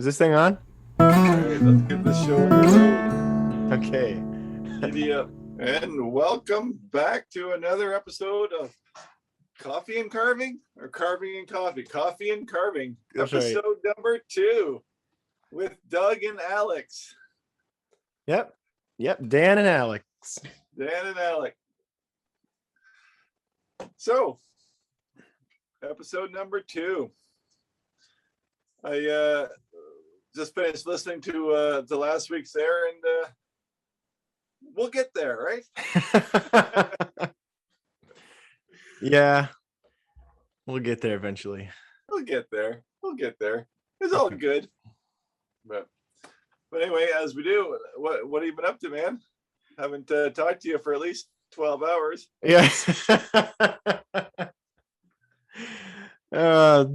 Is this thing on? All right, let's get this show on the road. Okay. Giddy up. And welcome back to another episode of Coffee and Carving, or Carving and Coffee. Coffee and Carving, That's right. episode number 2 with Doug and Alex. Yep. Dan and Alex. Dan and Alex. So, episode number 2. I just finished listening to the last week's there, and we'll get there, right? Yeah. We'll get there eventually. We'll get there. It's all good. But anyway, as we do, what have you been up to, man? Haven't talked to you for at least 12 hours. Yeah.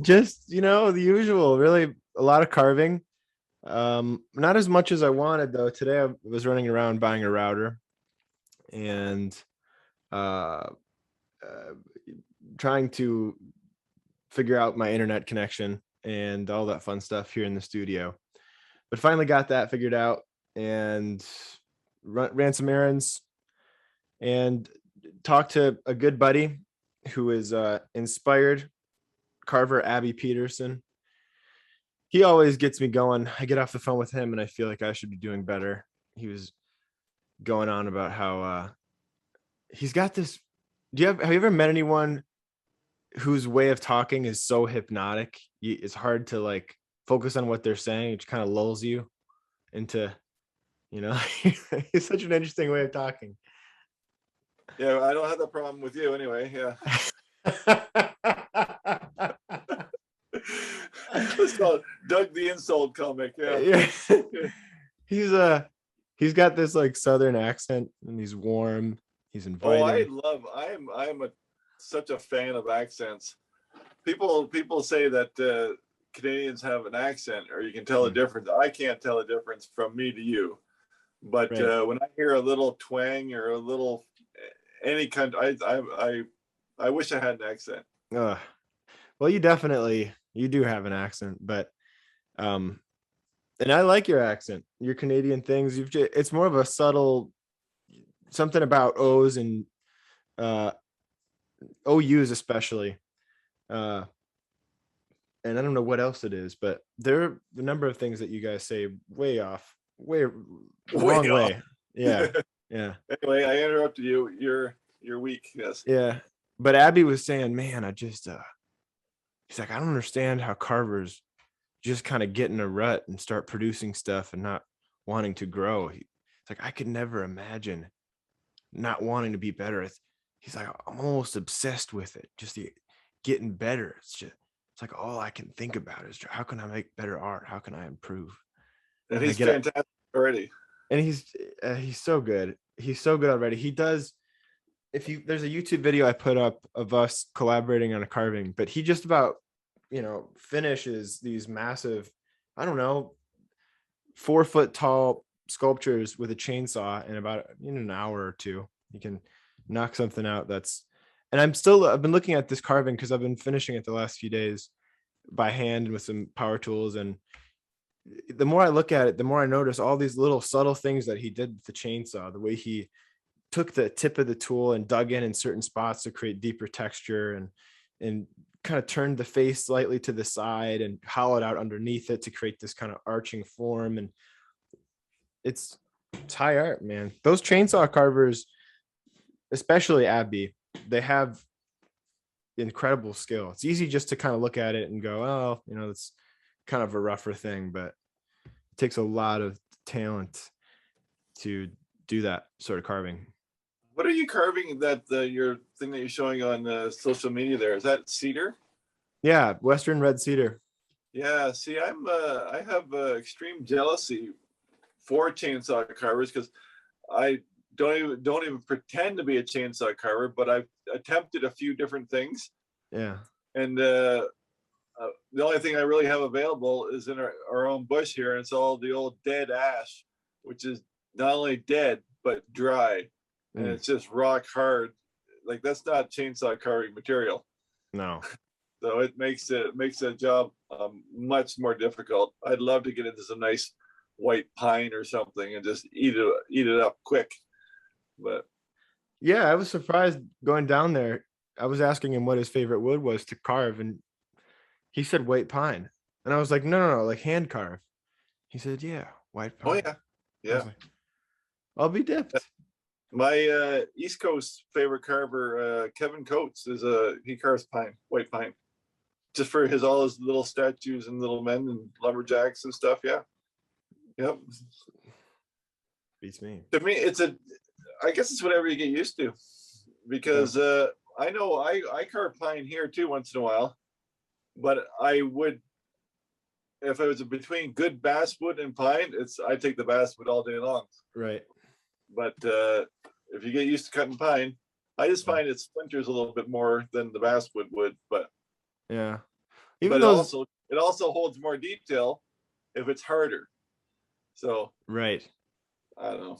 Just, the usual, really a lot of carving. Not as much as I wanted though. Today I was running around buying a router and trying to figure out my internet connection and all that fun stuff here in the studio. But finally got that figured out and ran some errands and talked to a good buddy who is inspired carver, Abby Peterson. He always gets me going. I get off the phone with him and I feel like I should be doing better. He was going on about how he's got this. Have you ever met anyone whose way of talking is so hypnotic? It's hard to like focus on what they're saying. It kind of lulls you into, it's such an interesting way of talking. Yeah, I don't have that problem with you anyway. Yeah. Let's call it Doug the Insult Comic. Yeah. He's got this like Southern accent and he's warm. He's inviting. I am such a fan of accents. People say that Canadians have an accent, or you can tell the difference. I can't tell the difference from me to you, but right. When I hear a little twang or a little any kind, I wish I had an accent. Well, you do have an accent, but and I like your accent, your Canadian things. It's more of a subtle something about O's and OUs especially. And I don't know what else it is, but there are a number of things that you guys say way off, wrong way. Yeah. Yeah. Anyway, I interrupted you. You're weak. Yes. Yeah. But Abby was saying, man, he's like, I don't understand how carvers just kind of get in a rut and start producing stuff and not wanting to grow. It's like, I could never imagine not wanting to be better. He's like, I'm almost obsessed with it. Just getting better. It's like all I can think about is how can I make better art? How can I improve? And he's fantastic already. And he's so good. He's so good already. He does. There's a YouTube video I put up of us collaborating on a carving, but he just about, finishes these massive, I don't know, 4 foot tall sculptures with a chainsaw in about an hour or two. You can knock something out and I've been looking at this carving because I've been finishing it the last few days by hand and with some power tools. And the more I look at it, the more I notice all these little subtle things that he did with the chainsaw, the way he took the tip of the tool and dug in certain spots to create deeper texture and kind of turned the face slightly to the side and hollowed out underneath it to create this kind of arching form. And it's high art, man. Those chainsaw carvers, especially Abby, they have incredible skill. It's easy just to kind of look at it and go, oh, it's kind of a rougher thing, but it takes a lot of talent to do that sort of carving. What are you carving that your thing that you're showing on social media there? Is that cedar? Yeah, Western red cedar. Yeah, see, I have extreme jealousy for chainsaw carvers because I don't even pretend to be a chainsaw carver, but I've attempted a few different things. Yeah. And the only thing I really have available is in our own bush here, and it's all the old dead ash, which is not only dead but dry. And it's just rock hard. Like, that's not chainsaw carving material. No. So it makes that job much more difficult. I'd love to get into some nice white pine or something and just eat it up quick. But Yeah, I was surprised going down there. I was asking him what his favorite wood was to carve, and he said white pine. And I was like, no, no, no, like hand carve. He said, yeah, white oh pine. yeah, I was yeah. like, I'll be dipped. My East Coast favorite carver, Kevin Coates, he carves white pine, just for all his little statues and little men and lumberjacks and stuff. Yeah, yep. Beats me. To me, I guess it's whatever you get used to, because I know I carve pine here too once in a while, but I would, if it was between good basswood and pine, I take the basswood all day long. Right. But if you get used to cutting pine, I just find it splinters a little bit more than the basswood would. But yeah, but it also holds more detail if it's harder. So right. I don't know.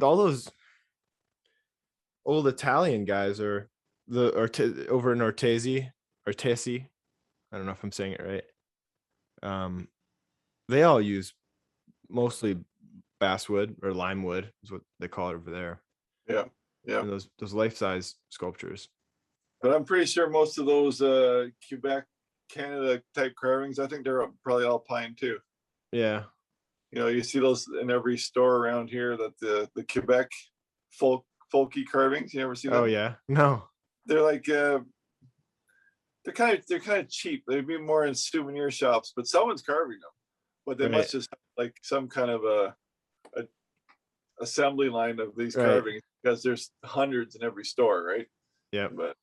All those old Italian guys are over in Ortesi. I don't know if I'm saying it right. They all use mostly basswood or lime wood is what they call it over there. Yeah, yeah. And those life-size sculptures. But I'm pretty sure most of those Quebec, Canada type carvings, I think they're probably all pine too. Yeah. You know, you see those in every store around here, that the Quebec folky carvings. You ever see them? Oh yeah. No. They're like they're kind of cheap. They'd be more in souvenir shops, but someone's carving them. But they must just have like some kind of a assembly line of these carvings, because there's hundreds in every store, right? Yeah. But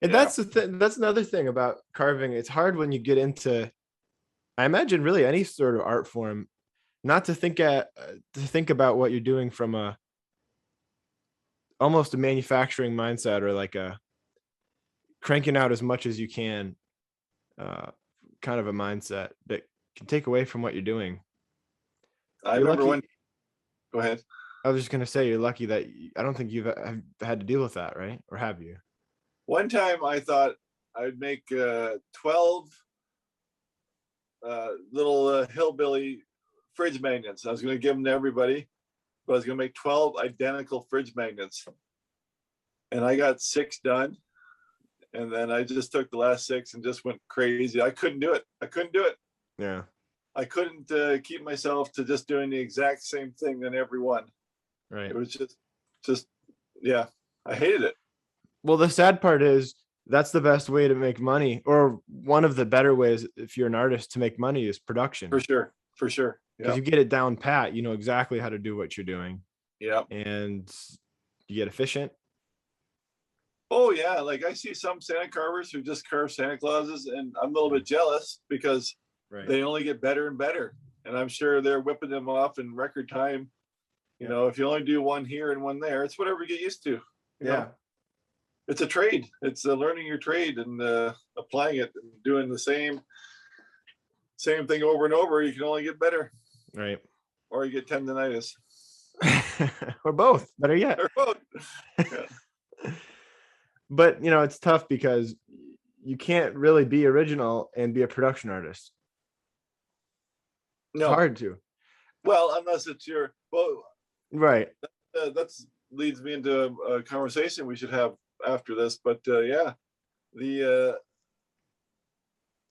and that's the thing. That's another thing about carving. It's hard when you get into, I imagine, really any sort of art form, not to think about what you're doing from almost a manufacturing mindset, or like a cranking out as much as you can, kind of a mindset that can take away from what you're doing. I remember go ahead. I was just going to say, you're lucky that I don't think you've had to deal with that, right? Or have you? One time I thought I'd make 12 little hillbilly fridge magnets. I was going to give them to everybody, but I was going to make 12 identical fridge magnets. And I got 6 done. And then I just took the last 6 and just went crazy. I couldn't do it. Yeah. I couldn't keep myself to just doing the exact same thing on every one. Right. It was just, yeah, I hated it. Well, the sad part is that's the best way to make money, or one of the better ways if you're an artist to make money, is production. For sure. Because you get it down pat, you know exactly how to do what you're doing. Yeah. And you get efficient. Oh yeah, like I see some Santa carvers who just carve Santa Clauses, and I'm a little bit jealous, because they only get better and better. And I'm sure they're whipping them off in record time. You know, if you only do one here and one there, it's whatever you get used to. You know? It's a trade. It's learning your trade and applying it and doing the same thing over and over. You can only get better. Right. Or you get tendonitis. Or both. Better yet. Or both. Yeah. But, you know, it's tough because you can't really be original and be a production artist. No. It's hard to. Well, unless it's right. That's leads me into a conversation we should have after this. But yeah, you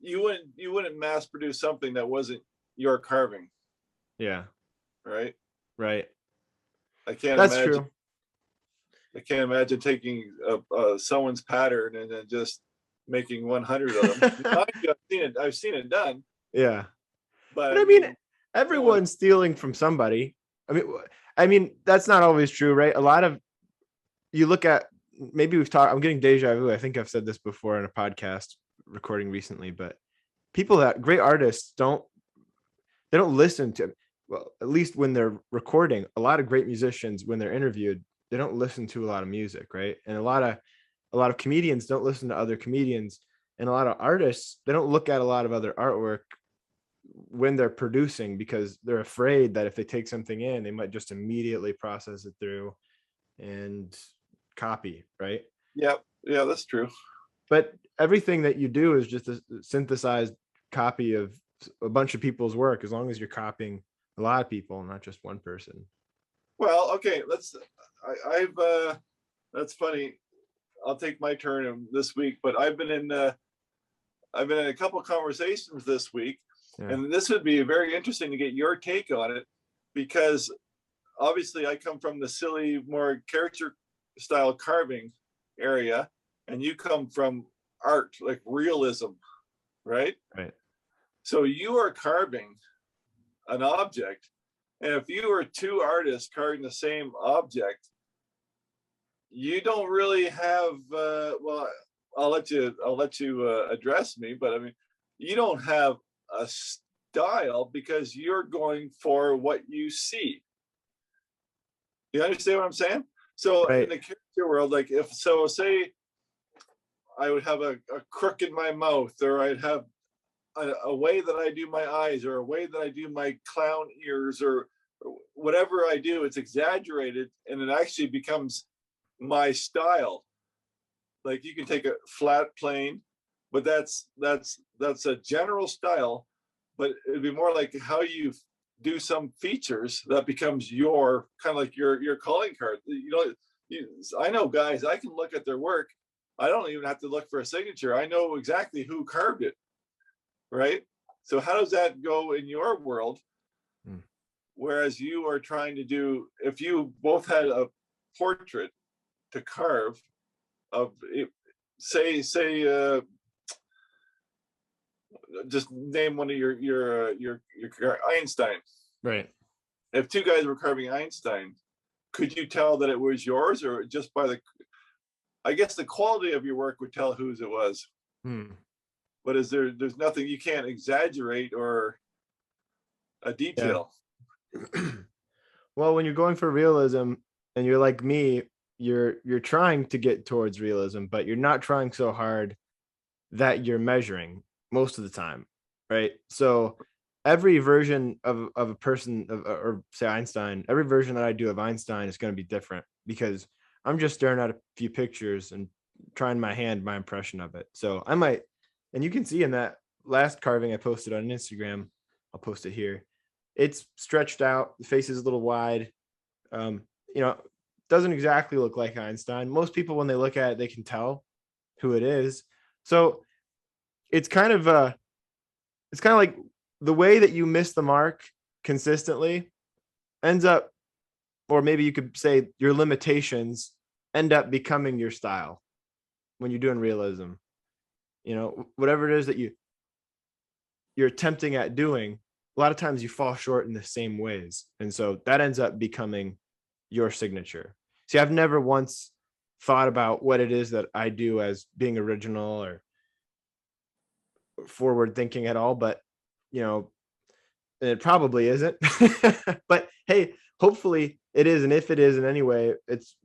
wouldn't mass produce something that wasn't your carving. Yeah. Right. I can't imagine. True. I can't imagine taking someone's pattern and then just making 100 of them. I've seen it done. Yeah. But I mean, everyone's stealing from somebody. I mean, that's not always true, right? A lot of, you look at, maybe we've talked, I'm getting deja vu. I think I've said this before in a podcast recording recently, but great artists they don't listen to, well, at least when they're recording, a lot of great musicians, when they're interviewed, they don't listen to a lot of music, right? And a lot of comedians don't listen to other comedians, and a lot of artists, they don't look at a lot of other artwork when they're producing, because they're afraid that if they take something in, they might just immediately process it through and copy, right? Yeah, that's true. but everything that you do is just a synthesized copy of a bunch of people's work, as long as you're copying a lot of people, not just one person. Well, okay, I've that's funny. I'll take my turn this week, but I've been in a couple of conversations this week, Yeah. and this would be very interesting to get your take on it, because obviously I come from the silly, more character style carving area, and you come from art, like realism, right? Right. So you are carving an object, and if you were two artists carving the same object, you don't really have well, I'll let you address me, but I mean, you don't have a style because you're going for what you see. You understand what I'm saying? So in Right. the character world, like, if so, say I would have a crook in my mouth, or I'd have a way that I do my eyes, or a way that I do my clown ears, or whatever I do, it's exaggerated and it actually becomes my style. Like, you can take a flat plane, but that's a general style, but it'd be more like how you do some features that becomes your kind of like your calling card. I know guys, I can look at their work. I don't even have to look for a signature. I know exactly who carved it, right? So how does that go in your world? Hmm. Whereas you are trying to do, if you both had a portrait to carve of it, say just name one of your Einstein. Right. If two guys were carving Einstein, could you tell that it was yours, or just by the, I guess the quality of your work would tell whose it was? Hmm. But there's nothing, you can't exaggerate or a Yeah. detail. Well, when you're going for realism and you're like me, you're trying to get towards realism, but you're not trying so hard that you're measuring most of the time, right? So every version of a person of, or say Einstein, every version that I do of Einstein is going to be different, because I'm just staring at a few pictures and trying my impression of it. So I might, and you can see in that last carving I posted on Instagram, I'll post it here. It's stretched out, the face is a little wide. Um, you know, doesn't exactly look like Einstein. Most people, when they look at it, they can tell who it is. So it's kind of like the way that you miss the mark consistently ends up, or maybe you could say your limitations end up becoming your style when you're doing realism. You know, whatever it is that you're attempting at doing, a lot of times you fall short in the same ways, and so that ends up becoming your signature. See, I've never once thought about what it is that I do as being original or forward thinking at all, but you know, it probably isn't. But hey, hopefully it is, and if it is in any way, it's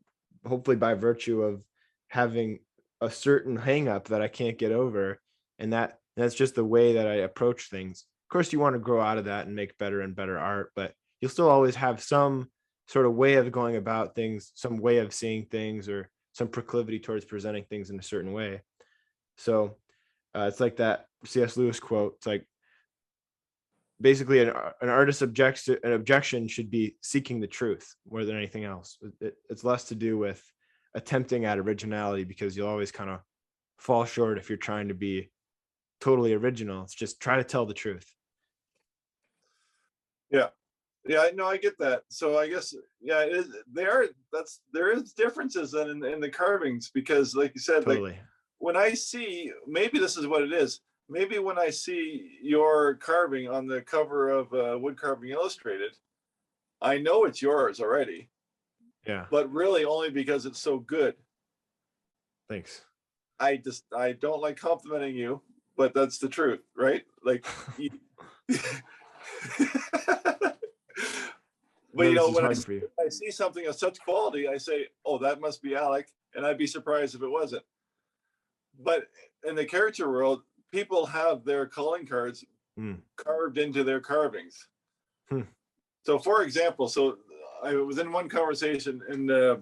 hopefully by virtue of having a certain hang up that I can't get over, and that's just the way that I approach things. Of course, you want to grow out of that and make better and better art, but you'll still always have some sort of way of going about things, some way of seeing things, or some proclivity towards presenting things in a certain way. So it's like that C.S. Lewis quote. It's like basically an artist objects to, an objection should be seeking the truth more than anything else. It's less to do with attempting at originality, because you'll always kind of fall short if you're trying to be totally original. It's just try to tell the truth. Yeah. Yeah, no, I get that. So I guess, yeah, it is, there is differences in the carvings, because like you said, like Totally. when I see, maybe this is what it is. Maybe when I see your carving on the cover of Wood Carving Illustrated, I know it's yours already, Yeah. but really only because it's so good. Thanks. I don't like complimenting you, but that's the truth, right? Like, you, I but know you this know, is when hard for you. I see something of such quality, I say, "Oh, that must be Alec," and I'd be surprised if it wasn't. But in the character world, people have their calling cards Mm. carved into their carvings. Hmm. So, for example, so I was in one conversation, and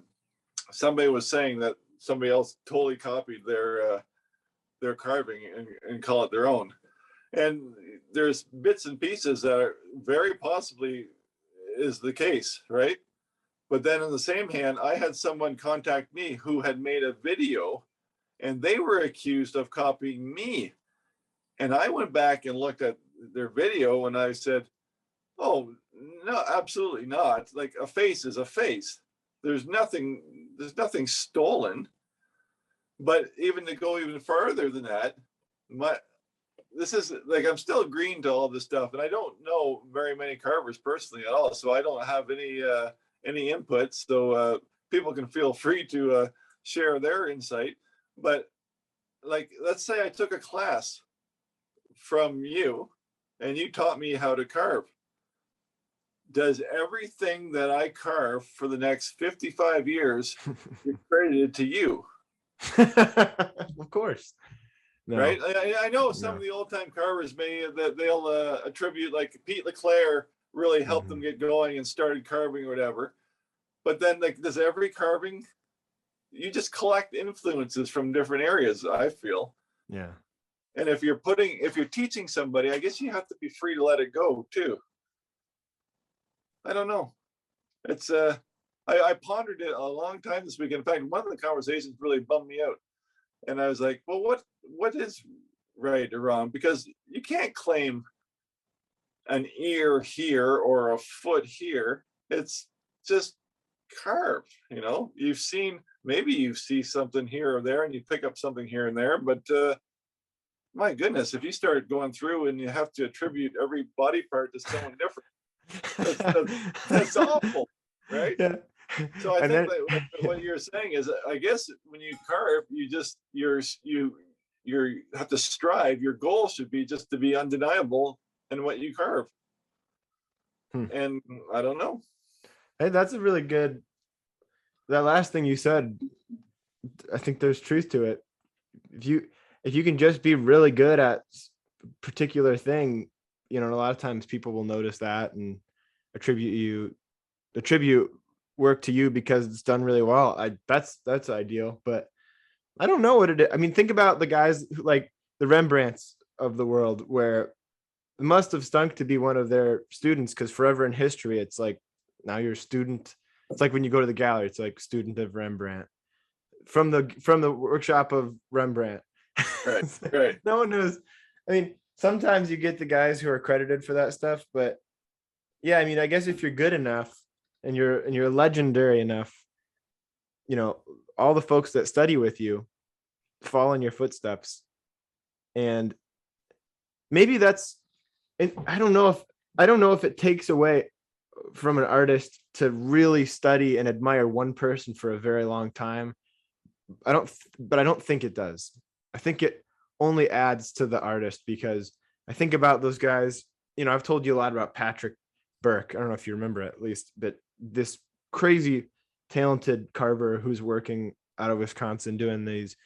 somebody was saying that somebody else totally copied their carving and call it their own. And there's bits and pieces that are very possibly is the case, right? But then in the same hand, I had someone contact me who had made a video and they were accused of copying me. And I went back and looked at their video and I said, oh, no, absolutely not. Like a face is a face. There's nothing stolen. But even to go even further than that, this is like, I'm still agreeing to all this stuff, and I don't know very many carvers personally at all, so I don't have any input. So people can feel free to share their insight. But like, let's say I took a class from you, and you taught me how to carve. Does everything that I carve for the next 55 years get credited to you? Of course. No. Right. I know some of the old time carvers they'll attribute, like Pete LeClaire really helped them get going and started carving or whatever. But then, like, does every carving, you just collect influences from different areas, I feel. Yeah. And if you're teaching somebody, I guess you have to be free to let it go too. I don't know. It's I pondered it a long time this week. In fact, one of the conversations really bummed me out. And I was like, well, what is right or wrong? Because you can't claim an ear here or a foot here. It's just carved, you know. Maybe you see something here or there and you pick up something here and there, but my goodness, if you start going through and you have to attribute every body part to someone different, that's awful, right? Yeah. So I think that what you're saying is, I guess when you carve, you have to strive. Your goal should be just to be undeniable in what you carve. And I don't know. Hey, that's a really good. That last thing you said, I think there's truth to it. If you can just be really good at a particular thing, you know, a lot of times people will notice that and attribute work to you because it's done really well. That's ideal, but I don't know what it is. I mean, think about the guys who, like the Rembrandts of the world, where it must have stunk to be one of their students, because forever in history, it's like, now you're a student. It's like when you go to the gallery, it's like student of Rembrandt from the workshop of Rembrandt. Right. No one knows. I mean, sometimes you get the guys who are credited for that stuff, but yeah, I mean, I guess if you're good enough and you're legendary enough, you know, all the folks that study with you fall in your footsteps. And maybe that's, and I don't know if it takes away from an artist to really study and admire one person for a very long time. But I don't think it does. I think it only adds to the artist, because I think about those guys, you know, I've told you a lot about Patrick Burke. I don't know if you remember at least, but this crazy talented carver who's working out of Wisconsin doing these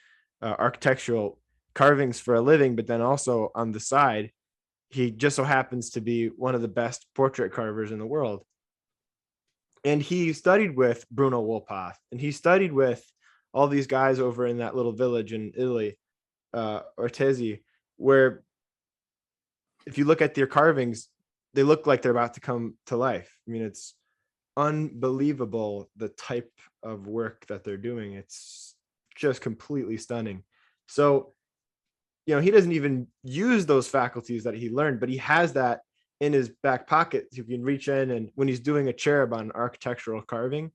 architectural carvings for a living, but then also on the side, he just so happens to be one of the best portrait carvers in the world. And he studied with Bruno Wolpath, and he studied with all these guys over in that little village in Italy, Ortesi, where if you look at their carvings, they look like they're about to come to life. I mean, it's unbelievable the type of work that they're doing. It's just completely stunning. So, you know, he doesn't even use those faculties that he learned, but he has that in his back pocket. You can reach in, and when he's doing a cherub on architectural carving,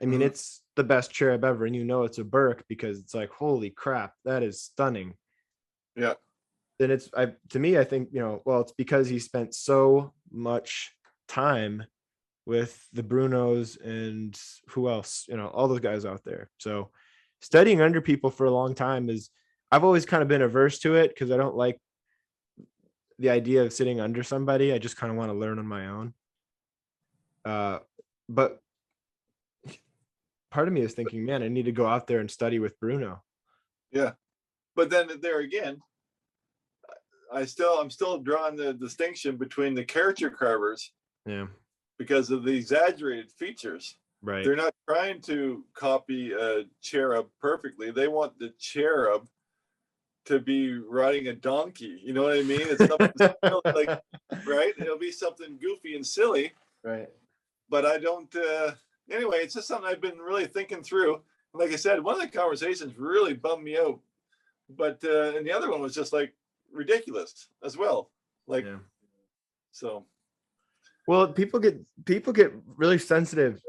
I mean, it's the best cherub ever, and you know it's a Burke because it's like, holy crap, that is stunning. Yeah. Then to me, I think, you know, well, it's because he spent so much time with the Brunos and who else, you know, all those guys out there. So studying under people for a long time I've always kind of been averse to it, because I don't like the idea of sitting under somebody. I just kind of want to learn on my own. But part of me is thinking, man, I need to go out there and study with Bruno. Yeah. But then there again, I'm still drawing the distinction between the caricature carvers. Yeah. Because of the exaggerated features. Right. They're not trying to copy a cherub perfectly. They want the cherub to be riding a donkey. You know what I mean? It's something silly, like, right? It'll be something goofy and silly, Right. but I don't. Anyway, it's just something I've been really thinking through. Like I said, one of the conversations really bummed me out, but and the other one was just like ridiculous as well. Like, Yeah. so. Well, people get really sensitive,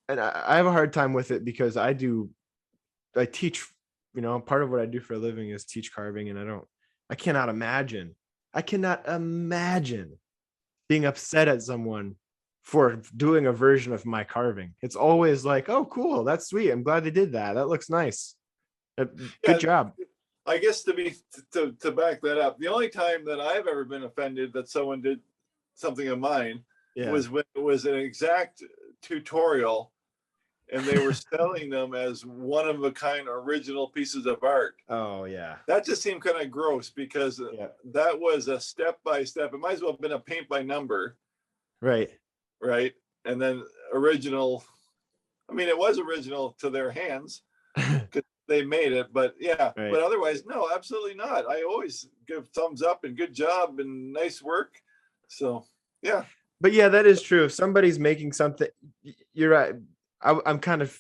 and I have a hard time with it because I teach, you know, part of what I do for a living is teach carving, and I cannot imagine being upset at someone for doing a version of my carving. It's always like, oh, cool, that's sweet. I'm glad they did that. That looks nice. Good Yeah, job. I guess to back that up, the only time that I've ever been offended that someone did something of mine Yeah. was when it was an exact tutorial and they were selling them as one of a kind original pieces of art. Oh yeah. That just seemed kind of gross because Yeah. that was a step by step. It might as well have been a paint by number, Right. right? And then original. I mean, it was original to their hands because they made it, but yeah. Right. But otherwise, no, absolutely not. I always give thumbs up and good job and nice work. So yeah. But yeah, that is true. If somebody's making something, you're right. I'm kind of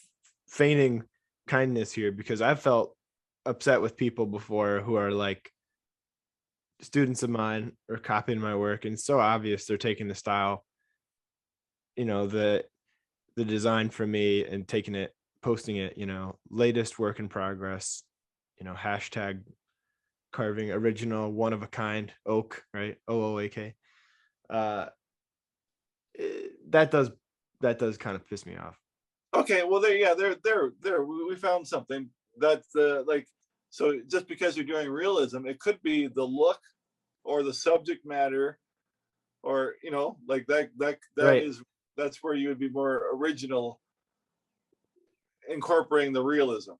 feigning kindness here because I've felt upset with people before who are like students of mine or copying my work, and it's so obvious they're taking the style, you know, the design from me and taking it, posting it, you know, latest work in progress, you know, hashtag carving original one of a kind oak, right? OOAK. Uh, that does kind of piss me off. Okay, well, there. We found something that's like, so just because you're doing realism, it could be the look or the subject matter, or you know, like Right. that's where you would be more original, incorporating the realism.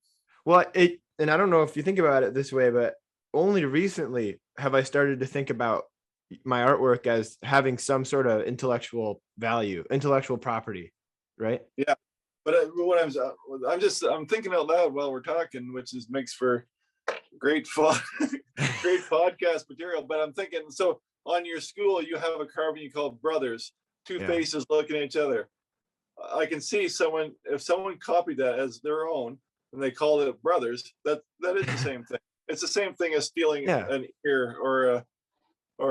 Well, and I don't know if you think about it this way, but only recently have I started to think about my artwork as having some sort of intellectual value, intellectual property, right? Yeah, but what I'm thinking out loud while we're talking, which is makes for great fun, great podcast material. But I'm thinking, so on your school, you have a carving you call brothers, two Yeah. faces looking at each other. I can see if someone copied that as their own and they called it brothers, that is the same thing. It's the same thing as stealing Yeah. an ear or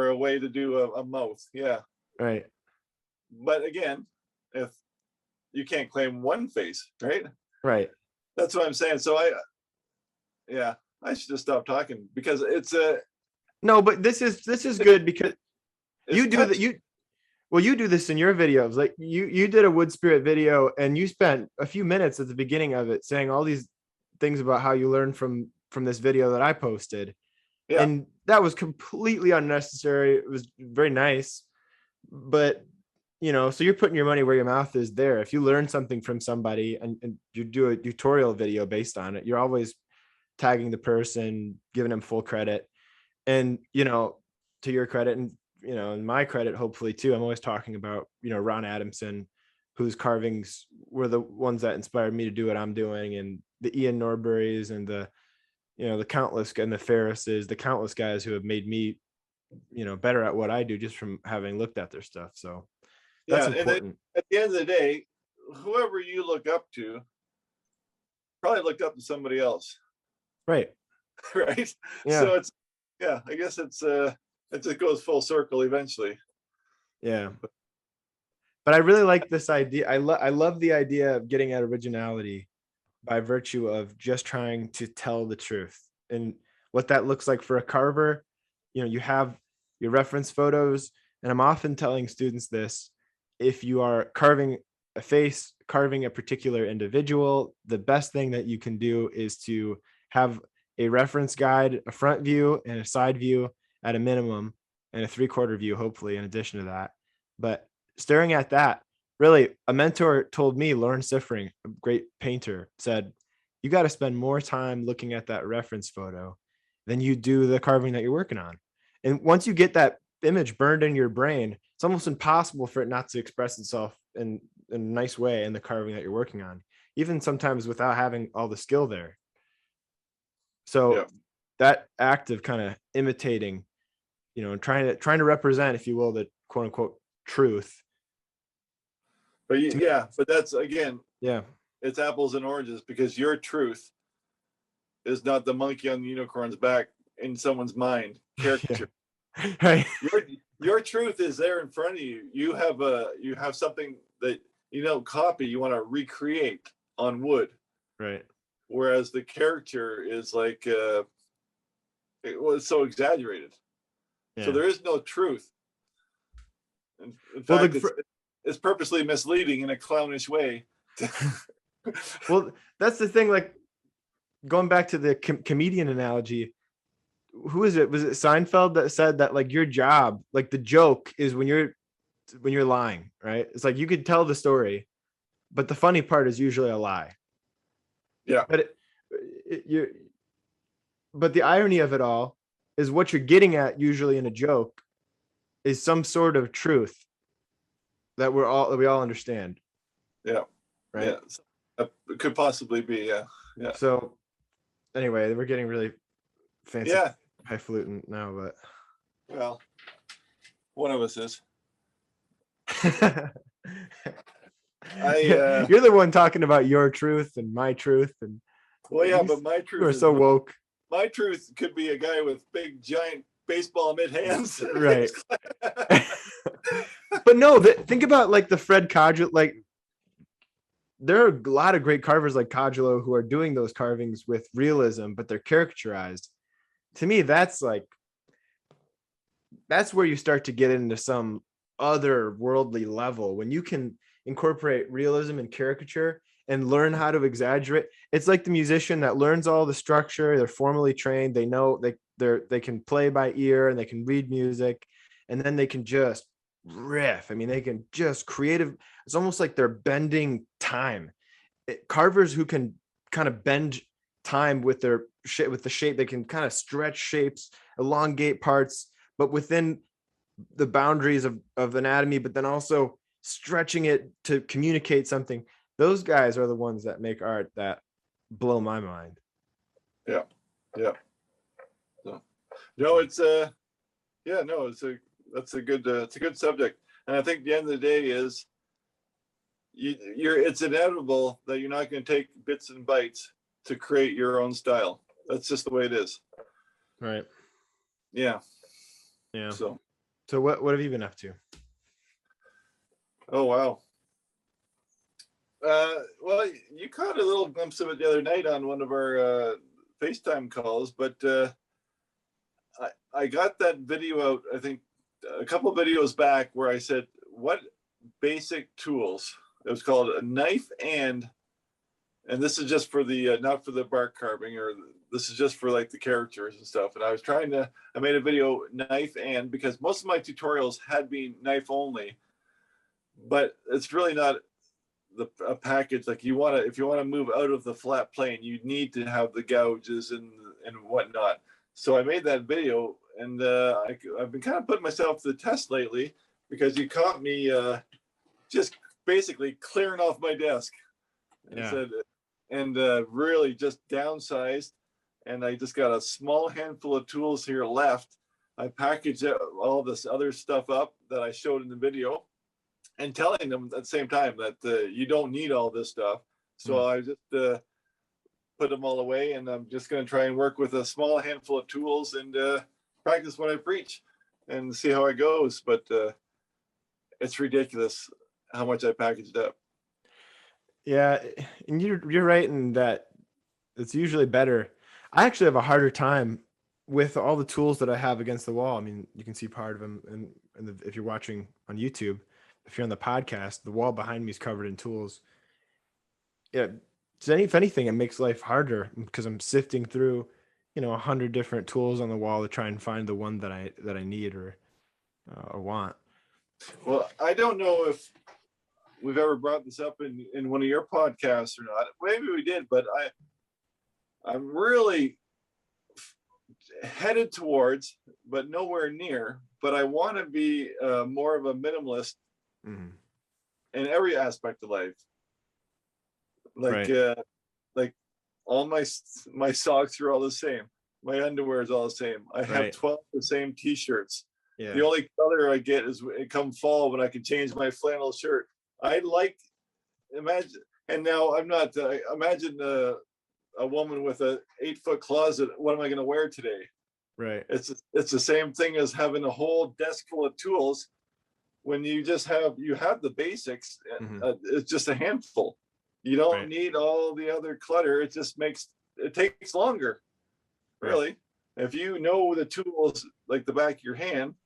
a way to do a mouth. Yeah. Right. But again, if you can't claim one face, right? Right. That's what I'm saying. So I should just stop talking because it's No, but this is good because it's you do that. You do this in your videos. Like you did a wood spirit video and you spent a few minutes at the beginning of it saying all these things about how you learned from this video that I posted. Yeah. And that was completely unnecessary. It was very nice, but you know, so you're putting your money where your mouth is there. If you learn something from somebody and you do a tutorial video based on it, you're always tagging the person, giving them full credit. And, you know, to your credit and, you know, and my credit, hopefully too, I'm always talking about, you know, Ron Adamson, whose carvings were the ones that inspired me to do what I'm doing, and the Ian Norburys and the, you know, the countless and the Ferrises, the countless guys who have made me, you know, better at what I do just from having looked at their stuff. So that's important. At the end of the day, whoever you look up to probably looked up to somebody else. Right. Right. Yeah. So I guess it just goes full circle eventually. Yeah. But I really like this idea. I love the idea of getting at originality by virtue of just trying to tell the truth, and what that looks like for a carver. You know, you have your reference photos, and I'm often telling students this: if you are carving a face, carving a particular individual, the best thing that you can do is to have a reference guide, a front view and a side view at a minimum, and a 3/4 view, hopefully, in addition to that. But staring at that, really, a mentor told me, Lauren Siffring, a great painter, said, you got to spend more time looking at that reference photo than you do the carving that you're working on. And once you get that image burned in your brain, it's almost impossible for it not to express itself in a nice way in the carving that you're working on, even sometimes without having all the skill there. So that act of kind of imitating, you know, and trying to represent, if you will, the quote unquote truth. But To me, yeah, but that's again, yeah. it's apples and oranges, because your truth is not the monkey on the unicorn's back in someone's mind caricature. Yeah. Right. Your truth is there in front of you. You have something that you don't copy, you want to recreate on wood. Right. Whereas the character is like it was so exaggerated. So Yeah. there is no truth. In Well, fact, it's purposely misleading in a clownish way. well, that's the thing. Like, going back to the comedian analogy, who is it? Was it Seinfeld that said that, like, your job, like the joke is when you're lying, right? It's like you could tell the story, but the funny part is usually a lie. Yeah. But you're, but the irony of it all is what you're getting at usually in a joke is some sort of truth that we all understand. Yeah. Right. Yeah. So, it could possibly be. Yeah. Yeah. So anyway, we're getting really fancy, Yeah. highfalutin now, but Well, one of us is. You're the one talking about your truth and my truth, and well, yeah, but my truth you are is so woke. My truth could be a guy with big giant baseball mid hands. Right. But no, think about like the Fred Codgelo, like there are a lot of great carvers like Codgelo who are doing those carvings with realism, but they're caricaturized. To me, that's where you start to get into some other worldly level when you can incorporate realism and caricature and learn how to exaggerate. It's like the musician that learns all the structure, they're formally trained, they know they can play by ear and they can read music, and then they can just riff. I mean, they can just creative. It's almost like they're bending time. Carvers who can kind of bend time with the shape, they can kind of stretch shapes, elongate parts, but within the boundaries of anatomy, but then also stretching it to communicate something. Those guys are the ones that make art that blow my mind. Yeah. Yeah. So, no, it's that's a good subject. And I think the end of the day is it's inevitable that you're not going to take bits and bytes to create your own style. That's just the way it is. Right. Yeah. Yeah. So what have you been up to? Oh, wow. Well, you caught a little glimpse of it the other night on one of our FaceTime calls, but I got that video out, I think a couple of videos back, where I said, what basic tools? It was called a knife and this is just for the, not for the bark carving, or this is just for like the characters and stuff. And I made a video knife and, because most of my tutorials had been knife only, but it's really not a package. Like if you want to move out of the flat plane, you need to have the gouges and whatnot. So I made that video, and I've been kind of putting myself to the test lately, because you caught me just basically clearing off my desk. And really just downsized, and I just got a small handful of tools here left. I packaged all this other stuff up that I showed in the video, and telling them at the same time that you don't need all this stuff. So I just put them all away, and I'm just going to try and work with a small handful of tools and practice what I preach and see how it goes. But it's ridiculous how much I packaged up. Yeah, and you're right in that it's usually better. I actually have a harder time with all the tools that I have against the wall. I mean, you can see part of them, and if you're watching on YouTube. If you're on the podcast, the wall behind me is covered in tools. Yeah, if anything, it makes life harder because I'm sifting through, 100 different tools on the wall to try and find the one that I need or want. Well, I don't know if we've ever brought this up in one of your podcasts or not. Maybe we did, but I'm really headed towards, but nowhere near. But I want to be more of a minimalist in every aspect of life. Like, right. like all my socks are all the same. My underwear is all the same. I have Right. 12 the same t-shirts. Yeah. The only color I get is it come fall when I can change my flannel shirt. I like imagine, and now I'm not. Imagine a woman with a 8-foot closet. What am I going to wear today? Right. It's the same thing as having a whole desk full of tools. When you just have the basics, Mhm. it's just a handful. You don't Right. need all the other clutter. It just it takes longer. Right. Really, if you know the tools like the back of your hand,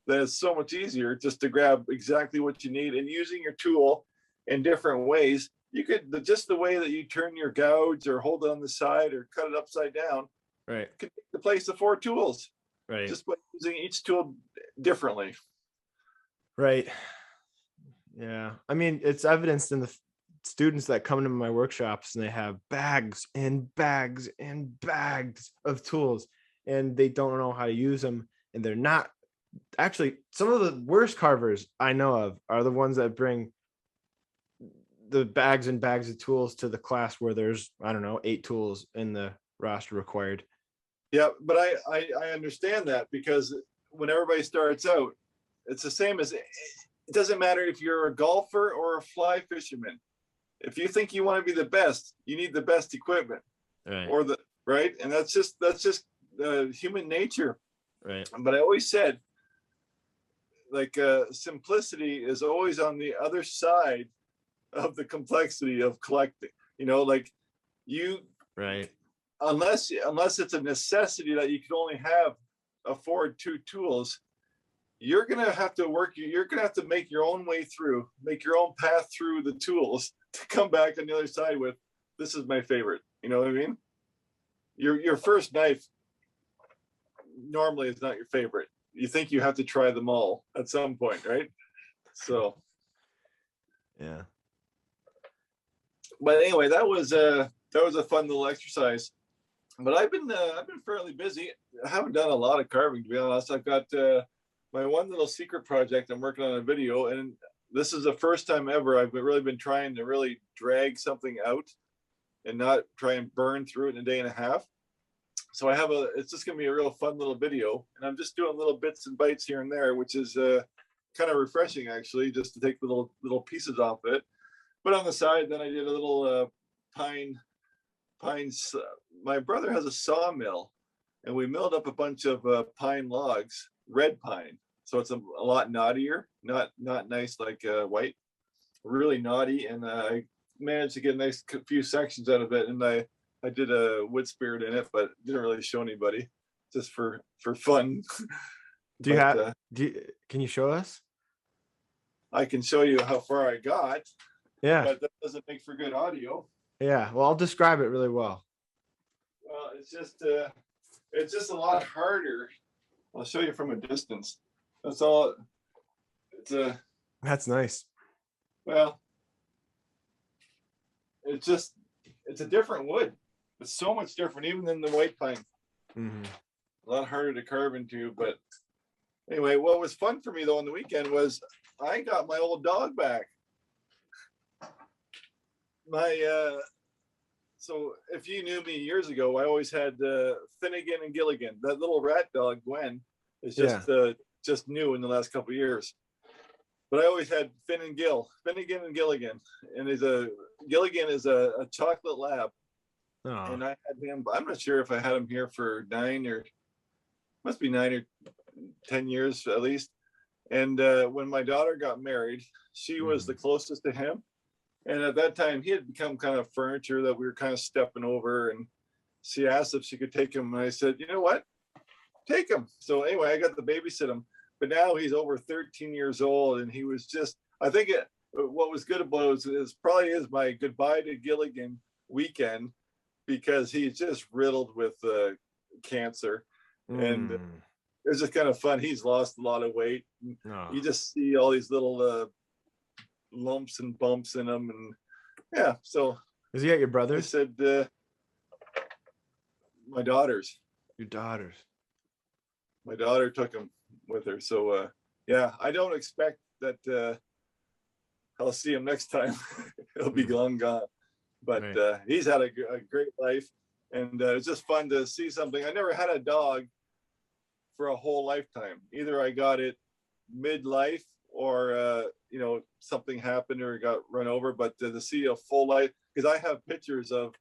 then it's so much easier just to grab exactly what you need. And using your tool in different ways, you could just the way that you turn your gouge or hold it on the side or cut it upside down Right. can take the place of 4 tools Right. just by using each tool differently. Right. Yeah. I mean, it's evidenced in the students that come to my workshops and they have bags and bags and bags of tools and they don't know how to use them. And they're not actually, some of the worst carvers I know of are the ones that bring the bags and bags of tools to the class where there's, I don't know, 8 tools in the roster required. Yeah, but I understand that because when everybody starts out, it's the same as it doesn't matter if you're a golfer or a fly fisherman. If you think you want to be the best, you need the best equipment. Right. Or the right, and that's just human nature. Right. But I always said, like, simplicity is always on the other side of the complexity of collecting. You know, like you, Right. unless it's a necessity that you can only afford 2 tools, you're gonna have to work. You're gonna have to make your own way through, make your own path through the tools to come back on the other side with, this is my favorite. You know what I mean? Your first knife normally is not your favorite. You think you have to try them all at some point, right? So Yeah. but anyway, that was a fun little exercise. But I've been fairly busy. I haven't done a lot of carving, to be honest. I've got my one little secret project. I'm working on a video, and this is the first time ever I've really been trying to really drag something out and not try and burn through it in a day and a half. So it's just going to be a real fun little video, and I'm just doing little bits and bites here and there, which is kind of refreshing actually, just to take little pieces off it. But on the side, then I did a little pine. My brother has a sawmill, and we milled up a bunch of pine logs, red pine. So it's a lot knottier, not nice like white, really knotty. And I managed to get a nice few sections out of it, and I did a wood spirit in it, but didn't really show anybody, just for fun. Can you show us? I can show you how far I got. Yeah. But that doesn't make for good audio. Yeah. Well, I'll describe it really well. Well, it's just a lot harder. I'll show you from a distance. That's all. That's nice. Well, it's a different wood. It's so much different even than the white pine. Mm-hmm. A lot harder to carve into. But anyway, what was fun for me though on the weekend was I got my old dog back. So if you knew me years ago, I always had Finnegan and Gilligan. That little rat dog, Gwen, is just new in the last couple of years. But I always had Finnegan and Gilligan, and Gilligan is a chocolate lab. Oh. And I had him. I'm not sure if I had him here for 9 or 10 years at least. And when my daughter got married, she was the closest to him. And at that time, he had become kind of furniture that we were kind of stepping over. And she asked if she could take him. And I said, you know what? Take him. So anyway, I got to babysit him. But now he's over 13 years old. And he was just, I think what was good about it is probably is my goodbye to Gilligan weekend, because he's just riddled with cancer. And it was just kind of fun. He's lost a lot of weight. You just see all these little lumps and bumps in them, and yeah. So is he at your brother's? I said my daughter's. Your daughter's. My daughter took him with her. So yeah, I don't expect that I'll see him next time. He'll be long gone. But he's had a great life, And it was just fun to see something. I never had a dog for a whole lifetime. Either I got it midlife or something happened or got run over. But to see a full life, because I have pictures of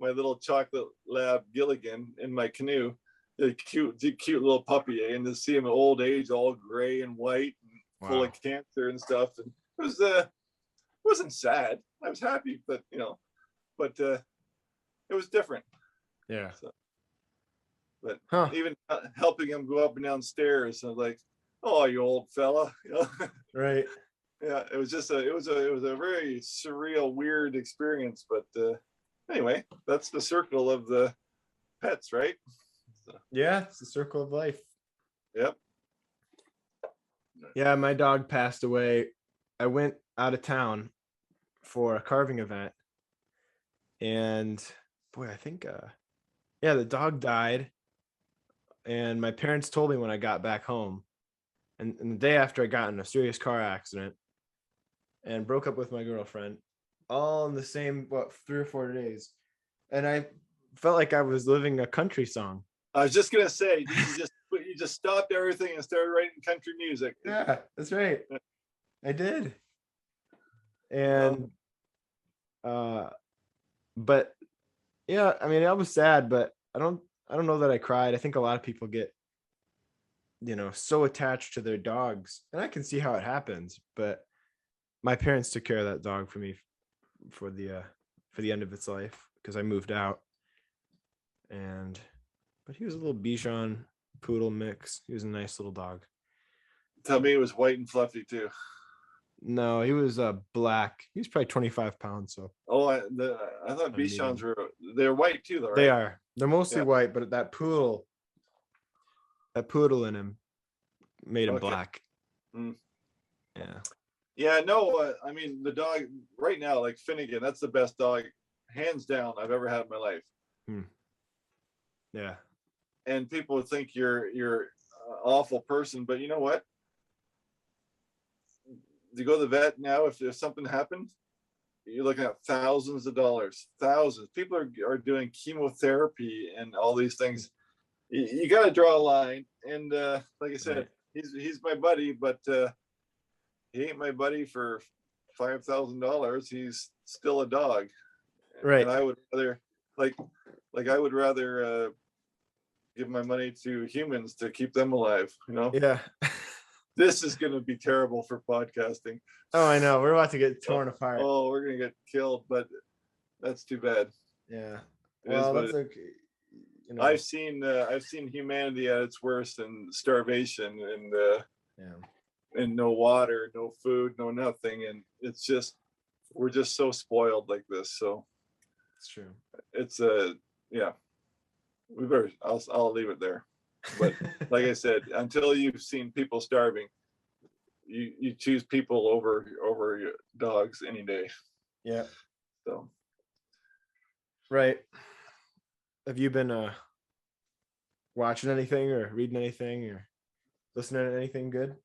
my little chocolate lab Gilligan in my canoe, the cute little puppy, and to see him at old age, all gray and white, and full of cancer and stuff. And it was wasn't sad. I was happy, but it was different. Yeah. So, but even helping him go up and down stairs, I was like, "Oh, you old fella," Right. Yeah, it was just it was a very surreal, weird experience. But anyway, that's the circle of the pets, right? So. Yeah, it's the circle of life. Yep. Yeah, my dog passed away. I went out of town for a carving event, and boy, I think the dog died, and my parents told me when I got back home, and the day after I got in a serious car accident and broke up with my girlfriend, all in the same 3 or 4 days, and I felt like I was living a country song. I was just gonna say, you just stopped everything and started writing country music. Yeah, that's right. I did. And but yeah, I mean, I was sad, but I don't know that I cried. I think a lot of people get so attached to their dogs, and I can see how it happens, but my parents took care of that dog for me for the end of its life, because I moved out. But he was a little Bichon poodle mix. He was a nice little dog. Tell me it was white and fluffy too. No, he was black. He was probably 25 pounds. So. Oh, I thought Bichons they're white too, though, right? They are. They're mostly white, but that poodle in him made him black. Mm. Yeah. Yeah, no, I mean, the dog right now, like Finnegan, that's the best dog, hands down, I've ever had in my life. Yeah. And people would think you're an awful person, but you know what? You go to the vet now, if there's something happened, you're looking at thousands of dollars. Thousands. People are doing chemotherapy and all these things. You got to draw a line. And like I said, he's my buddy, but he ain't my buddy for $5,000. He's still a dog, right? And I would rather, I would rather give my money to humans to keep them alive. Yeah. This is going to be terrible for podcasting. Oh, I know. We're about to get torn apart. Oh, we're going to get killed, but that's too bad. Yeah. Well, that's okay. I've seen humanity at its worst, and starvation, and no water, no food, no nothing, and it's just we're just so spoiled like this. So it's true. It's we better. I'll leave it there. But like I said, until you've seen people starving, you choose people over dogs any day. Yeah. So. Right. Have you been watching anything or reading anything or listening to anything good?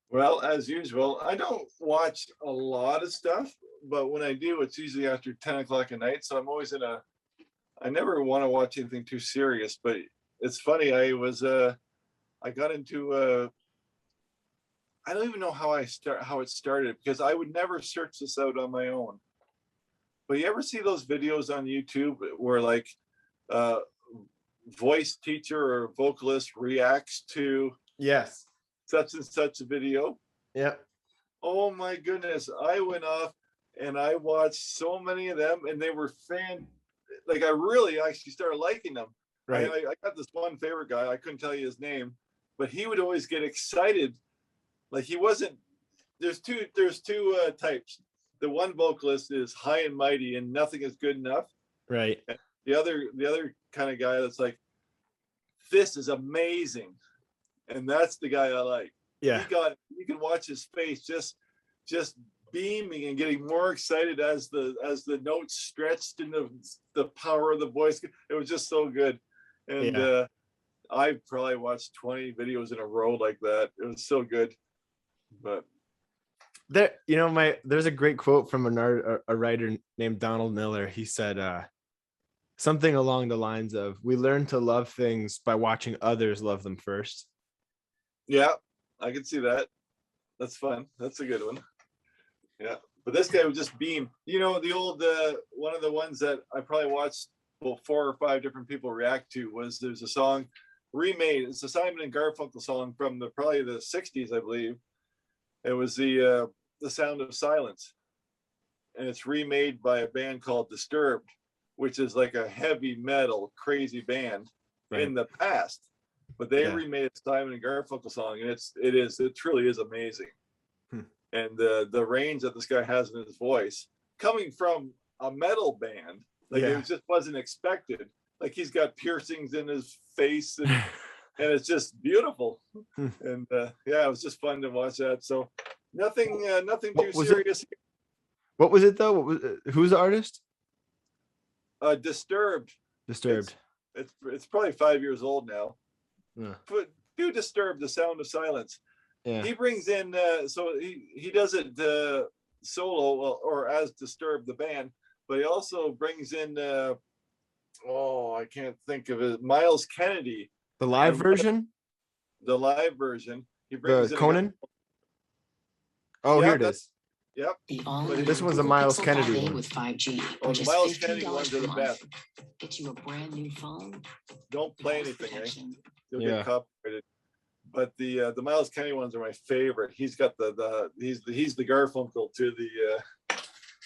Well, as usual, I don't watch a lot of stuff, but when I do, it's usually after 10 o'clock at night. So I'm always I never want to watch anything too serious, but it's funny. I got into I don't even know how it started, because I would never search this out on my own. But you ever see those videos on YouTube where voice teacher or vocalist reacts to such and such a video? Yeah. Oh my goodness. I went off and I watched so many of them, and they were I really actually started liking them. Right. I got this one favorite guy. I couldn't tell you his name, but he would always get excited. Like he wasn't. There's two types. The one vocalist is high and mighty, and nothing is good enough. Right. And the other kind of guy that's like, this is amazing, and that's the guy I like. Yeah. You can watch his face just beaming and getting more excited as the notes stretched in the power of the voice. It was just so good. And I probably watched 20 videos in a row like that. It was so good. But there's a great quote from a writer named Donald Miller. He said, something along the lines of we learn to love things by watching others love them first. Yeah, I can see that. That's fun. That's a good one. Yeah. But this guy would just beam. You know, the old one of the ones that I probably watched 4 or 5 different people react to was there's a song remade. It's a Simon and Garfunkel song from probably the 60s, I believe. It was the Sound of Silence. And it's remade by a band called Disturbed, which is like a heavy metal crazy band in the past. But they remade a Simon and Garfunkel song, and it truly is amazing. And the range that this guy has in his voice, coming from a metal band, like it just wasn't expected. Like he's got piercings in his face, and it's just beautiful. And it was just fun to watch that. So nothing too serious. What was it though? Who's the artist? Disturbed. Disturbed. It's probably 5 years old now. Yeah. But do Disturbed, the Sound of Silence. Yeah. He brings in so he does it solo or as Disturbed the band, but he also brings in I can't think of it, Miles Kennedy, the live version. The live version. He brings in Conan. Here it is. Yep. This one's a Miles Kennedy one. With 5G. Oh, the Miles Kennedy ones are the best. Get you a brand new phone. Don't play anything, eh? You'll get copyrighted. But the Miles Kennedy ones are my favorite. He's got he's the Garfunkel to the.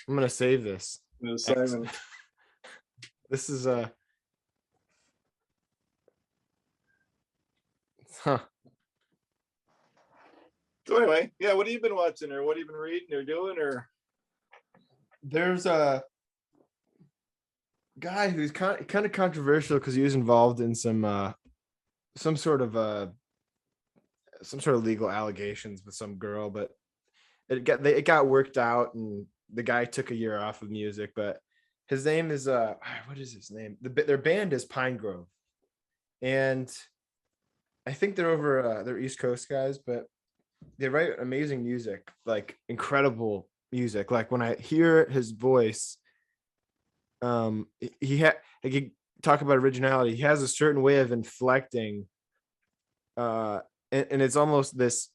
I'm gonna save this. Simon. This is So anyway, what have you been watching, or what have you been reading or doing, or? There's a guy who's kind of controversial because he was involved in some sort of legal allegations with some girl, but it got worked out, and the guy took a year off of music. But his name is what is his name? Their band is Pine Grove, and I think they're over they're East Coast guys, but they write amazing music, like incredible music. Like when I hear his voice, he talk about originality. He has a certain way of inflecting, and it's almost this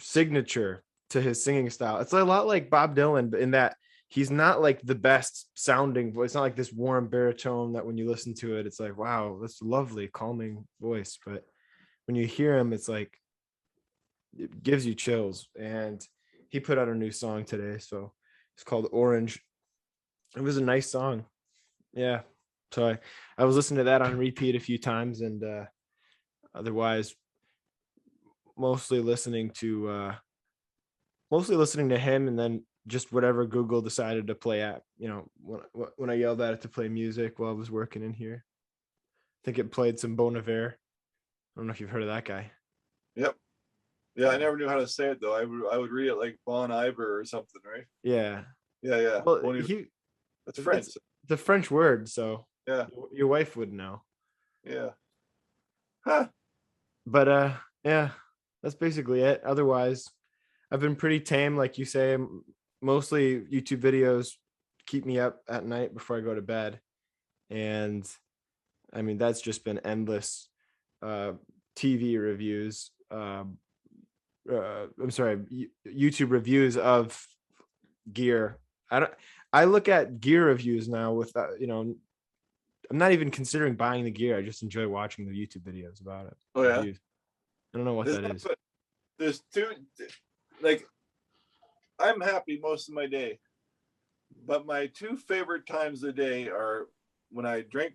signature to his singing style. It's a lot like Bob Dylan, but in that he's not like the best sounding voice. It's not like this warm baritone that when you listen to it, it's like, wow, that's lovely, calming voice. But when you hear him, it's like, it gives you chills. And he put out a new song today, so it's called Orange. It was a nice song. Yeah. So I was listening to that on repeat a few times, and otherwise mostly listening to him, and then just whatever Google decided to play at, when I yelled at it to play music while I was working in here. I think it played some Bon Iver. I don't know if you've heard of that guy. Yep. Yeah, I never knew how to say it though. I would read it like Bon Iver or something, right? Yeah. Yeah. Well, that's French. It's a French word, so yeah, your wife would know. Yeah. Huh. But that's basically it. Otherwise, I've been pretty tame, like you say. Mostly YouTube videos keep me up at night before I go to bed, and I mean that's just been endless TV reviews. I'm sorry, YouTube reviews of gear. I look at gear reviews now with I'm not even considering buying the gear. I just enjoy watching the YouTube videos about it. Oh yeah. Reviews. I don't know what that is. There's two, like, I'm happy most of my day, but my 2 favorite times of the day are when I drink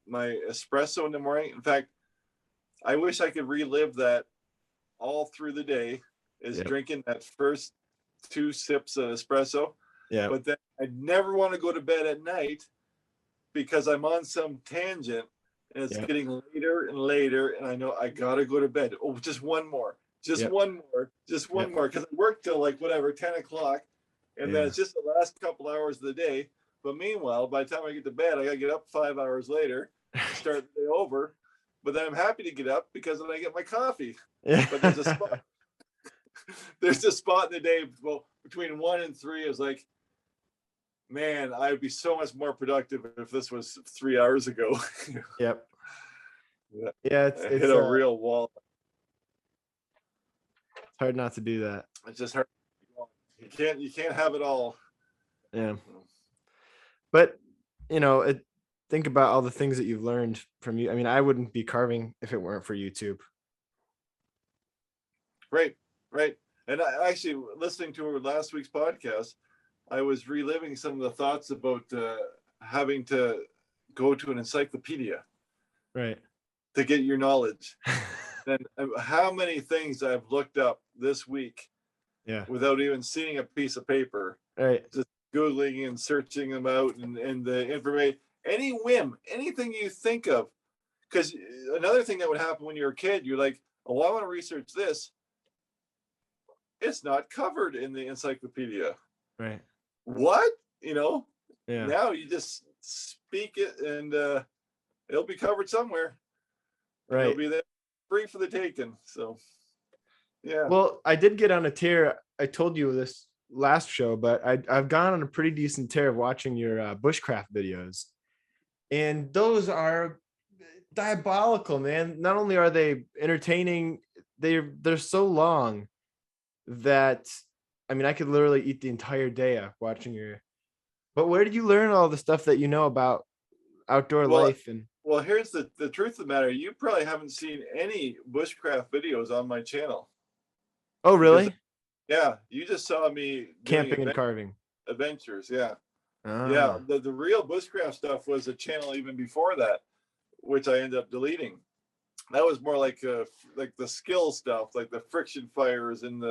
my espresso in the morning. In fact, I wish I could relive that all through the day, is drinking that first 2 sips of espresso. Yeah. But then I never want to go to bed at night because I'm on some tangent and it's getting later and later, and I know I gotta go to bed. Oh, just one more, one more, because I work till like 10 o'clock, and then it's just the last couple hours of the day. But meanwhile, by the time I get to bed, I gotta get up 5 hours later, start the day over. But then I'm happy to get up because then I get my coffee. Yeah. But there's a spot. There's a spot in the day, well, between 1 and 3 is like, man, I'd be so much more productive if this was 3 hours ago. Yep. Yeah, Yeah, I hit a real wall. it's hard not to do that. It's just hard. You can't have it all. Yeah. But think about all the things that you've learned from you. I mean, I wouldn't be carving if it weren't for YouTube. Right, right. And I actually, listening to last week's podcast, I was reliving some of the thoughts about having to go to an encyclopedia Right. to get your knowledge. And how many things I've looked up this week Yeah. without even seeing a piece of paper, Right. just Googling and searching them out, and the information, any whim, anything you think of. Because another thing that would happen when you're a kid, you're like, oh, I want to research this. It's not covered in the encyclopedia. Right. What? Yeah. Now you just speak it, and it'll be covered somewhere. Right. It'll be there free for the taking. So, yeah. Well, I did get on a tear. I told you this last show, but I've gone on a pretty decent tear of watching your bushcraft videos, and those are diabolical, man. Not only are they entertaining, they're so long that, I mean, I could literally eat the entire day up watching your. But where did you learn all the stuff that you know about outdoor life? And well, here's the truth of the matter. You probably haven't seen any bushcraft videos on my channel. oh, really? Yeah, you just saw me Camping and carving. adventures. Yeah. Ah. Yeah, the real bushcraft stuff was a channel even before that, which I ended up deleting. That was more like the skill stuff, like the friction fires and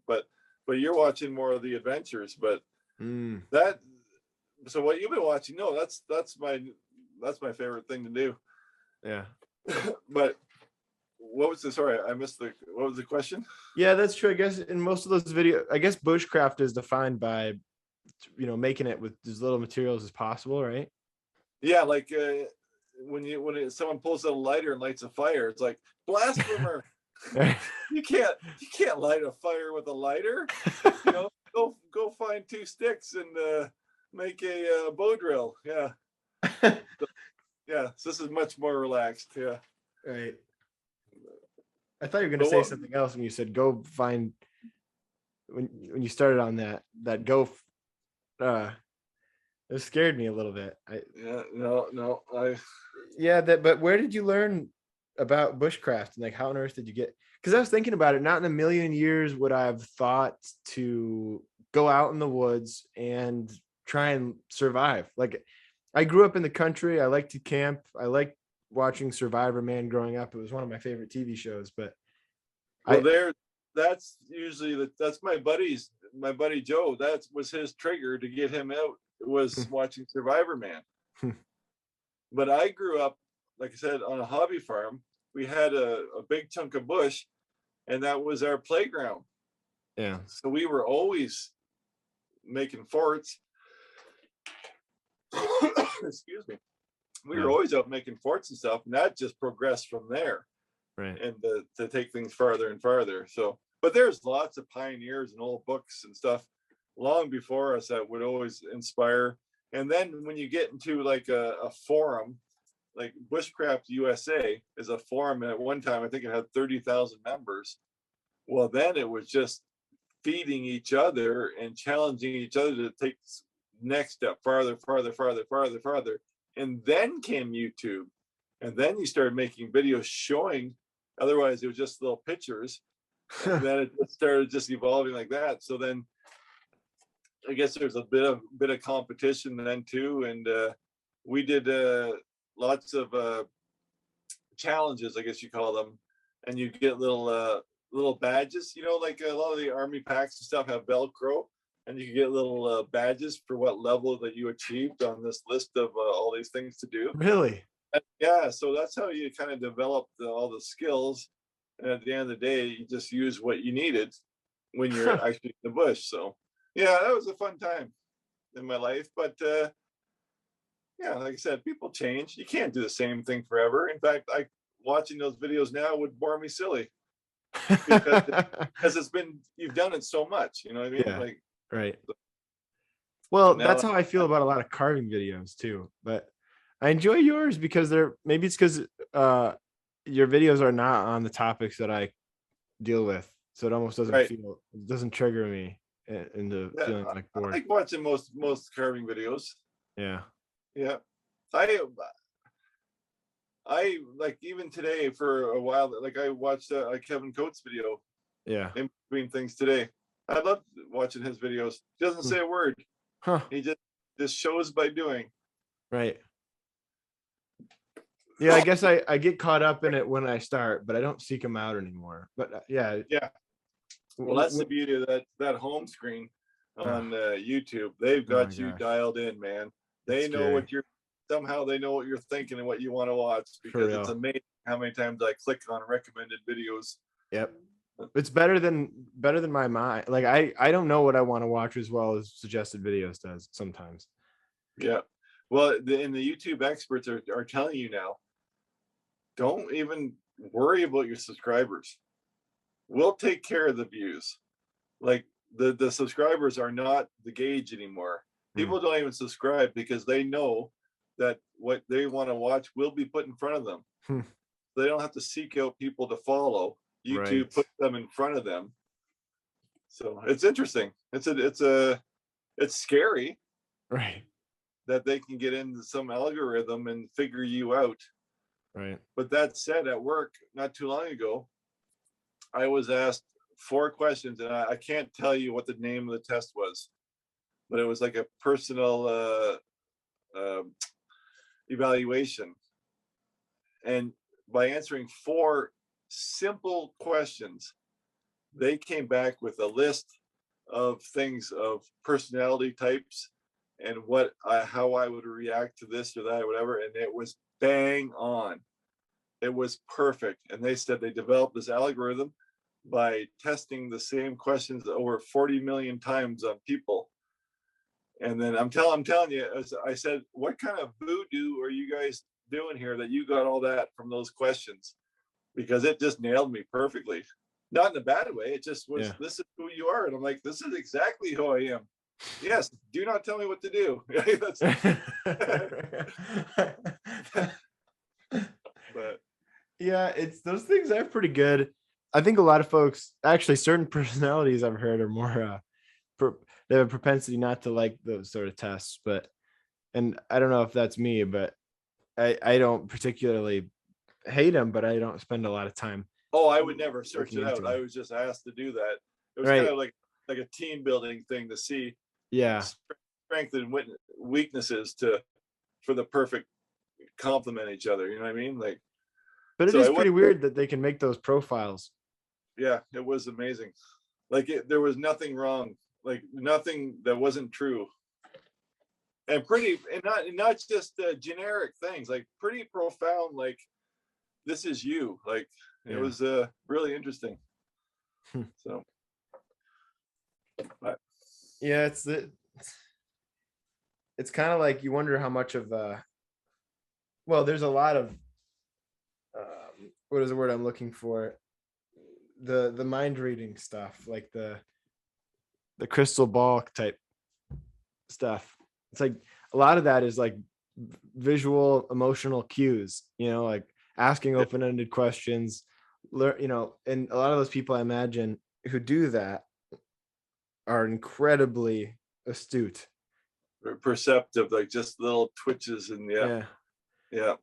but you're watching more of the adventures. But so what you've been watching, no, that's my favorite thing to do. Yeah. But what was I missed what was the question? Yeah, that's true. I guess in most of those videos, I guess bushcraft is defined by, making it with as little materials as possible, right? Yeah, like when someone pulls out a lighter and lights a fire, it's like blasphemer. you can't light a fire with a lighter. Go find 2 sticks and make a bow drill. Yeah. So this is much more relaxed. Yeah. Right. I thought you were going to say something else when you said go find, when you started on that go. It scared me a little bit. But where did you learn about bushcraft, and like how on earth did you get? Because I was thinking about it. Not in a million years would I have thought to go out in the woods and try and survive. Like, I grew up in the country. I like to camp. I like watching Survivor Man growing up. It was one of my favorite TV shows. But that's usually that's my buddy Joe. That was his trigger to get him out, was watching Survivor Man. But I grew up, like I said, on a hobby farm. We had a big chunk of bush, and that was our playground. Yeah. So we were always making forts. Excuse me. We were always out making forts and stuff, and that just progressed from there. Right. And to take things farther and farther. So, but there's lots of pioneers and old books and stuff long before us that would always inspire. And then when you get into like a forum, like Bushcraft USA is a forum, and at one time I think it had 30,000 members. Well, then it was just feeding each other and challenging each other to take next step farther. And then came YouTube, and then you started making videos showing. Otherwise, it was just little pictures. And then it started just evolving like that. So then, I guess there's a bit of competition then too, and we did lots of challenges, I guess you call them, and you get little badges. Like a lot of the army packs and stuff have Velcro, and you can get little badges for what level that you achieved on this list of all these things to do. Really? Yeah, so that's how you kind of develop all the skills, and at the end of the day, you just use what you needed when you're actually in the bush. So yeah, that was a fun time in my life. But yeah, like I said, people change. You can't do the same thing forever. In fact, watching those videos now would bore me silly, because you've done it so much. You know what I mean? Yeah. Right. Well, Now that's how I feel about a lot of carving videos too. But I enjoy yours because they're maybe it's because your videos are not on the topics that I deal with, so it almost doesn't right. feel it doesn't trigger me into Yeah, feeling like I bored. like watching most carving videos. Yeah, Yeah. I like even today for a while, like I watched a Kevin Coates video yeah, in between things today. I love watching his videos. He doesn't Hmm. say a word. Huh? He just shows by doing. Right. Yeah, I guess I get caught up in it when I start, but I don't seek them out anymore. But yeah, Yeah. Well, that's the beauty of that home screen on YouTube. They've oh my got you gosh, dialed in, man. it's They know scary what you're somehow they know what you're thinking and what you want to watch for because it's real. amazing how many times I click on recommended videos. Yep. It's better than my mind. Like I don't know what I want to watch as well as suggested videos does sometimes. Yeah. Well, and the YouTube experts are telling you now, don't even worry about your subscribers. We'll take care of the views. Like the subscribers are not the gauge anymore. Hmm. People don't even subscribe because they know that what they want to watch will be put in front of them. Hmm. They don't have to seek out people to follow. YouTube Right. puts them in front of them. So it's interesting. It's scary Right. that they can get into some algorithm and figure you out. Right. But that said, at work not too long ago, I was asked 4 questions, and I can't tell you what the name of the test was, but it was like a personal uh, evaluation. And by answering 4 simple questions, they came back with a list of things of personality types and how I would react to this or that or whatever, and it was bang on. It was perfect. And they said they developed this algorithm by testing the same questions over 40 million times on people. And then I'm telling you, as I said, what kind of voodoo are you guys doing here that you got all that from those questions? Because it just nailed me perfectly. Not in a bad way. It just was, Yeah. this is who you are. And I'm like, this is exactly who I am. Yes. Do not tell me what to do. But Yeah, it's those things are pretty good. I think a lot of folks, actually, certain personalities I've heard are more they have a propensity not to like those sort of tests. But and I don't know if that's me, but I don't particularly hate them, but I don't spend a lot of time oh, I would never search looking it into out. I them. was just asked to do that. It was kind Right. of like a team building thing to see Yeah. strength and weaknesses for the perfect complement each other. You know what I mean? Like, But it so is I went, pretty weird that they can make those profiles. yeah, it was amazing. Like there was nothing wrong, like nothing that wasn't true, and not just generic things, like pretty profound. Like this is you. Like it Yeah. was really interesting. So, but Yeah, it's kind of like you wonder how much of well, there's a lot of what is the word I'm looking for? The mind reading stuff, like the crystal ball type stuff. It's like a lot of that is like visual emotional cues, like asking open-ended questions, and a lot of those people I imagine who do that are incredibly astute. perceptive, like just little twitches, and Yeah. yeah.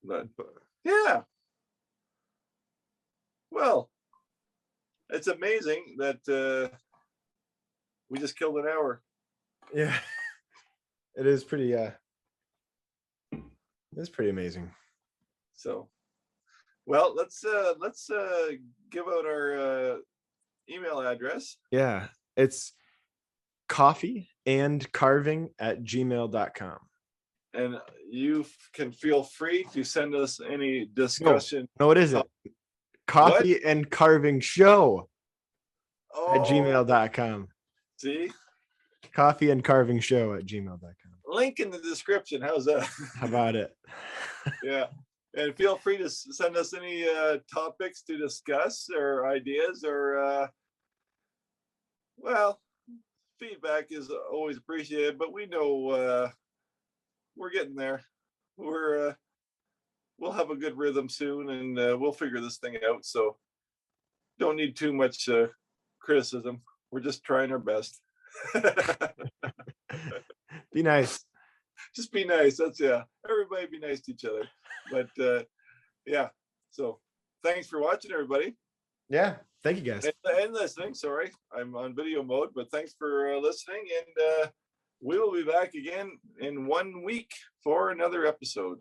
But yeah, well, it's amazing that we just killed an hour. Yeah. It is pretty it's pretty amazing. So, well, let's give out our email address. Yeah. It's coffeeandcarving@gmail.com. And you can feel free to send us any No, discussion. it isn't. Coffee and Carving Show at gmail.com. See? Coffee and Carving Show at gmail.com. Link in the description. How's that? How about it? Yeah. And feel free to send us any topics to discuss or ideas or, well, feedback is always appreciated, but we know we're getting there. We'll have a good rhythm soon, and we'll figure this thing out. So don't need too much criticism. We're just trying our best. Be nice. Just be nice. That's everybody be nice to each other. But yeah. So thanks for watching, everybody. Yeah. Thank you guys. And listening. Sorry, I'm on video mode, but thanks for listening. And we will be back again in 1 week for another episode.